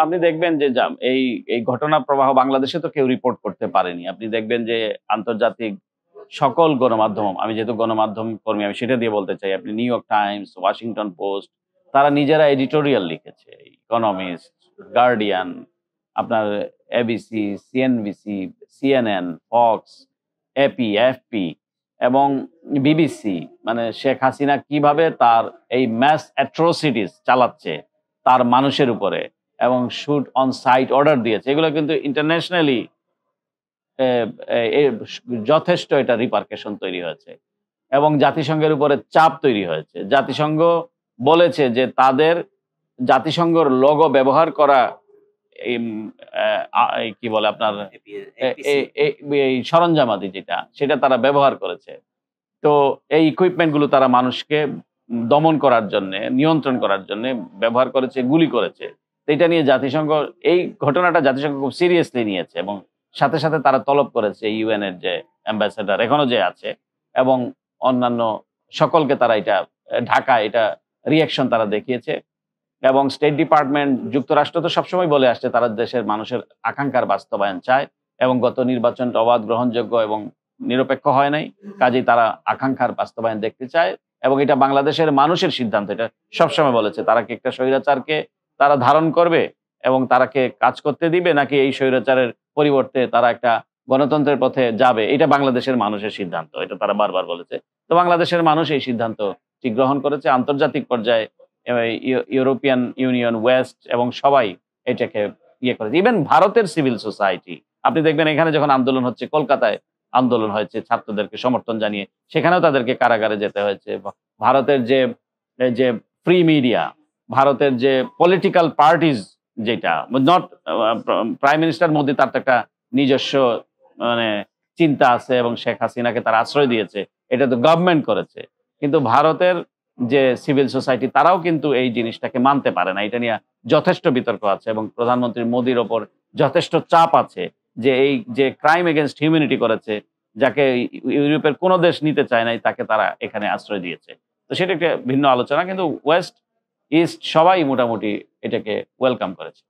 আপনি দেখবেন যে এই এই ঘটনা প্রবাহ বাংলাদেশে তো কেউ রিপোর্ট করতে পারেনি। আপনি দেখবেন যে আন্তর্জাতিক সকল গণমাধ্যম, আমি যেহেতু গণমাধ্যম কর্মী আমি সেটা দিয়ে বলতে চাই। আপনি New York Times, Washington Post তারা নিজেরা এডিটোরিয়াল লিখেছে। ইকোনমিস্ট, গার্ডিয়ান, আপনার ABC, CNBC, CNN, Fox, AP, AFP এবং বিবিসি, মানে শেখ হাসিনা কিভাবে তার এই ম্যাস অ্যাট্রোসিটিস চালাচ্ছে তার মানুষের উপরে এবং শুট অন সাইট অর্ডার দিয়েছে। এগুলো কিন্তু ইন্টারন্যাশনালি এ এ যথেষ্ট এটা রিপারকেশন তৈরি হয়েছে এবং জাতিসংঘের উপরে চাপ তৈরি হয়েছে। জাতিসংঘ বলেছে যে তাদের জাতিসংঘর লোগো ব্যবহার করা এম এই কি বলে আপনার এ এ এ এই সরঞ্জামাদি যেটা, সেটা তারা ব্যবহার করেছে। তো এই ইকুইপমেন্ট গুলো তারা মানুষকে দমন করার জন্যে, নিয়ন্ত্রণ করার জন্যে ব্যবহার করেছে, গুলি করেছে। তো এটা নিয়ে জাতিসংঘ এই ঘটনাটা জাতিসংঘ খুব সিরিয়াসলি নিয়েছে এবং সাথে, সাথে তারা তলব করেছে ইউএন এর যে অ্যাম্বাসেডর এখনো যে আছে এবং অন্যান্য সকলকে তারা এটা ঢাকায় এটা রিঅ্যাকশন তারা দেখিয়েছে এবং স্টেট ডিপার্টমেন্ট যুক্তরাষ্ট্র তো সবসময় বলে আসছে তারা দেশের মানুষের আকাঙ্ক্ষার বাস্তবায়ন চায় এবং গত নির্বাচনটা অবাধ, গ্রহণযোগ্য এবং নিরপেক্ষ হয় নাই। কাজেই তারা আকাঙ্ক্ষার বাস্তবায়ন দেখতে চায় এবং এটা বাংলাদেশের মানুষের সিদ্ধান্ত। এটা সবসময় বলেছে তারা কি একটা স্বৈরাচারকে তারা ধারণ করবে এবং তারাকে কাজ করতে দিবে নাকি এই স্বৈরাচারের পরিবর্তে তারা একটা গণতন্ত্রের পথে যাবে, এটা বাংলাদেশের মানুষের সিদ্ধান্ত। এটা তারা বারবার বলেছে। তো বাংলাদেশের মানুষ এই সিদ্ধান্তটি গ্রহণ করেছে আন্তর্জাতিক পর্যায়ে। ইউরোপিয়ান ইউনিয়ন, ওয়েস্ট এবং সবাই এটাকে করেছে। ইভেন ভারতের সিভিল সোসাইটি আপনি দেখবেন এখানে যখন আন্দোলন হচ্ছে, কলকাতায় আন্দোলন হয়েছে ছাত্রদেরকে সমর্থন জানিয়ে, সেখানেও তাদেরকে কারাগারে যেতে হয়েছে। ভারতের যে এই যে ফ্রি মিডিয়া, ভারতের যে পলিটিক্যাল পার্টিজ যেটা নট প্রাইম মিনিস্টার মোদি তার তো একটা নিজস্ব মানে চিন্তা আছে এবং শেখ হাসিনাকে তারা আশ্রয় দিয়েছে। এটা তো গভর্নমেন্ট করেছে। কিন্তু ভারতের যে সিভিল সোসাইটি তারাও কিন্তু এই জিনিসটাকে মানতে পারে না। এটা নিয়ে যথেষ্ট বিতর্ক আছে এবং প্রধানমন্ত্রী মোদির ওপর যথেষ্ট চাপ আছে যে এই যে ক্রাইম এগেইনস্ট হিউম্যানিটি করেছে, যাকে ইউরোপের কোন দেশ নিতে চায় নাই তাকে তারা এখানে আশ্রয় দিয়েছে। তো সেটা একটা ভিন্ন আলোচনা। কিন্তু ওয়েস্ট, ইস্ট সবাই মোটামুটি এটাকে ওয়েলকাম করেছে।